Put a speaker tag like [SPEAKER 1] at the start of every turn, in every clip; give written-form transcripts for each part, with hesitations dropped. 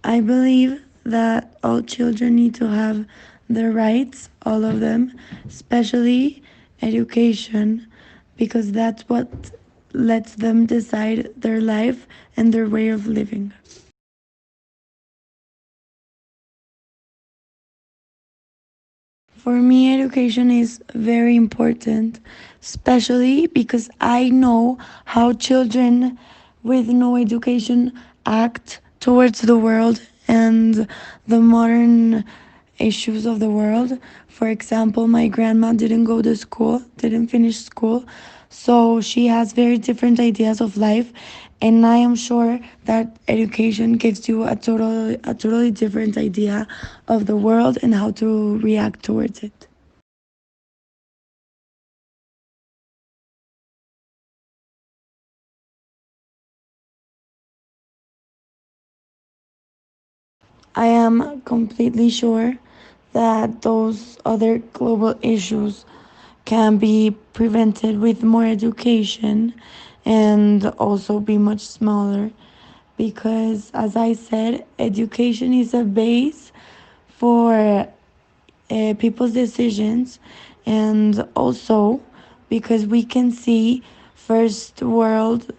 [SPEAKER 1] I believe that all children need to have their rights, all of them, especially education, because that's what lets them decide their life and their way of living. For me, education is very important, especially because I know how children with no education act towards the world and the modern issues of the world. For example, my grandma didn't go to school, didn't finish school, so she has very different ideas of life, and I am sure that education gives you a totally different idea of the world and how to react towards it. I am completely sure that those other global issues can be prevented with more education and also be much smaller because, as I said, education is a base for people's decisions, and also because we can see first world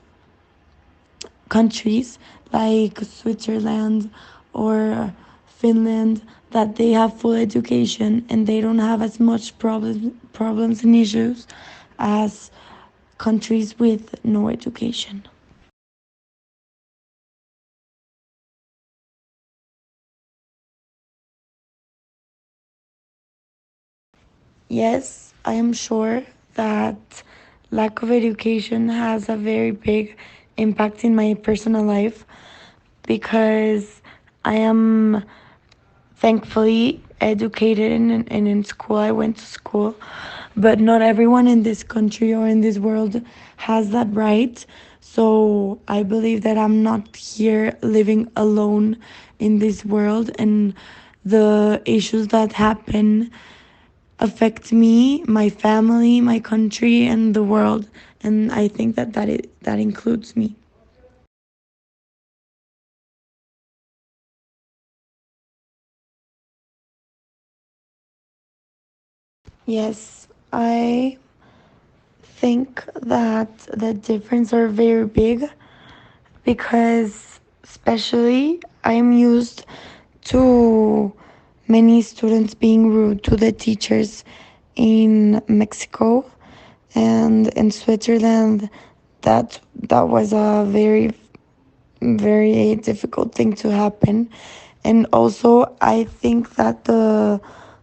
[SPEAKER 1] countries like Switzerland or Finland that they have full education and they don't have as much problems and issues as countries with no education. Yes, I am sure that lack of education has a very big impact in my personal life because I am thankfully educated and in school. I went to school, but not everyone in this country or in this world has that right. So I believe that I'm not here living alone in this world, and the issues that happen affect me, my family, my country, and the world. And I think that includes me. Yes, I think that the difference are very big because especially I'm used to many students being rude to the teachers in Mexico and in Switzerland. That was a very difficult thing to happen. And also, I think that the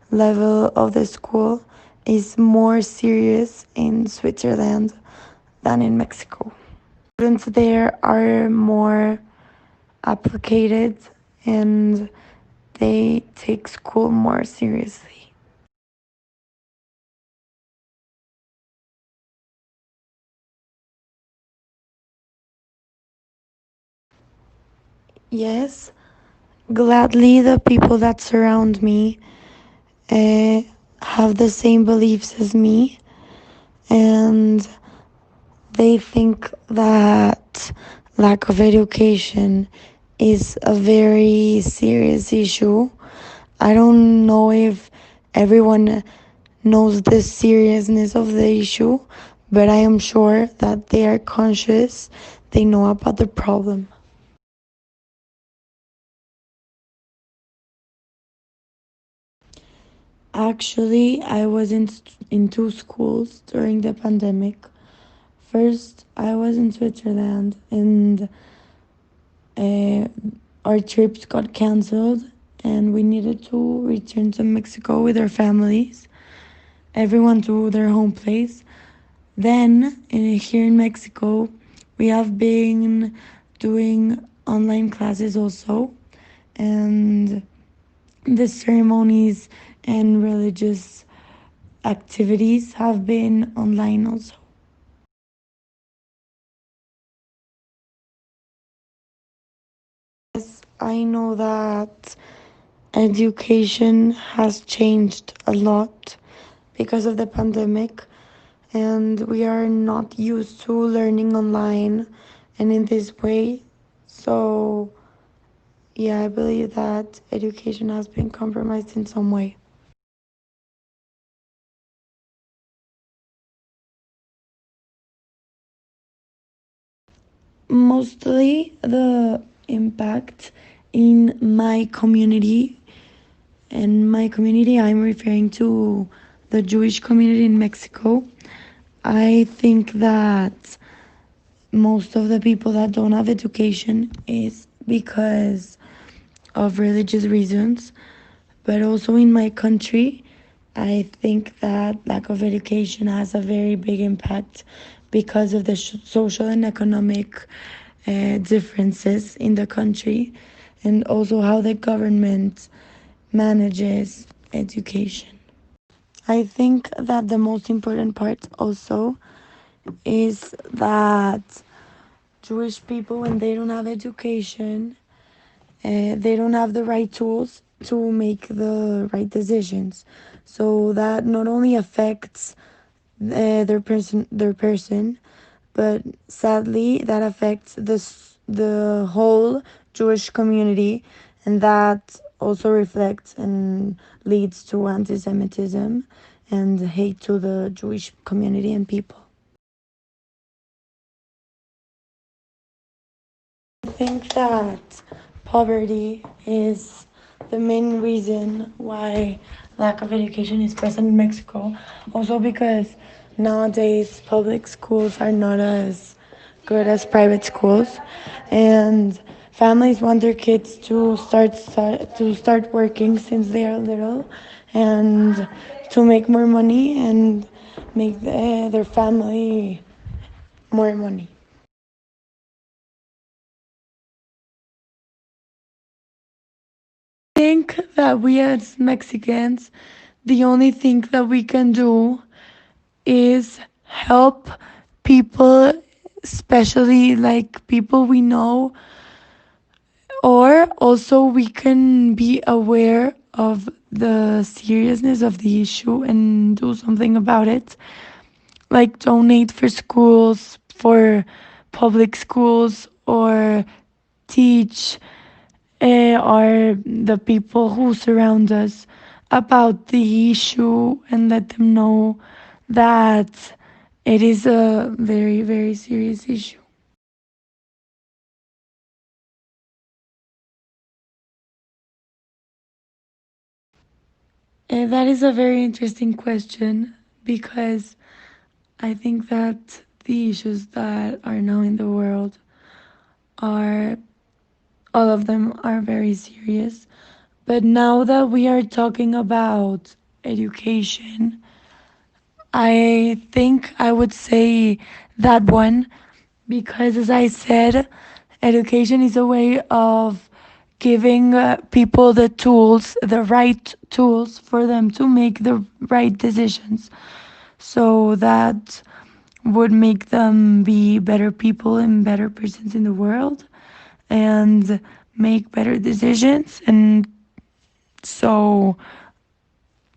[SPEAKER 1] level of the school is more serious in Switzerland than in Mexico. Students there are more applicated and they take school more seriously. Yes, gladly the people that surround me uh, have the same beliefs as me, and they think that lack of education is a very serious issue. I don't know if everyone knows the seriousness of the issue, but I am sure that they are conscious, they know about the problem. Actually, I was in two schools during the pandemic. First, I was in Switzerland, and uh, our trips got canceled, and we needed to return to Mexico with our families, everyone to their home place. Then, here in Mexico, we have been doing online classes also, and the ceremonies and religious activities have been online also. Yes, I know that education has changed a lot because of the pandemic, and we are not used to learning online and in this way. So, Yeah, I believe that education has been compromised in some way. Mostly the impact in my community. And my community, I'm referring to the Jewish community in Mexico. I think that most of the people that don't have education is because of religious reasons, but also in my country, I think that lack of education has a very big impact because of the social and economic differences in the country, and also how the government manages education. I think that the most important part also is that Jewish people, when they don't have education, they don't have the right tools to make the right decisions. So that not only affects their person, but sadly that affects the whole Jewish community, and that also reflects and leads to anti-Semitism and hate to the Jewish community and people. I think that poverty is the main reason why lack of education is present in Mexico. Also because nowadays public schools are not as good as private schools, and families want their kids to start working since they are little, and to make more money and make their family more money. Think that we as Mexicans, the only thing that we can do is help people, especially like people we know, or also we can be aware of the seriousness of the issue and do something about it, like donate for schools, for public schools, or teach are the people who surround us about the issue and let them know that it is a very, very serious issue. That is a very interesting question because I think that the issues that are now in the world are, all of them are very serious. But now that we are talking about education, I think I would say that one because, as I said, education is a way of giving people the tools, the right tools for them to make the right decisions. So that would make them be better people and better persons in the world and make better decisions. And so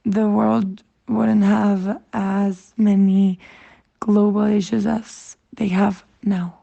[SPEAKER 1] the world wouldn't have as many global issues as they have now.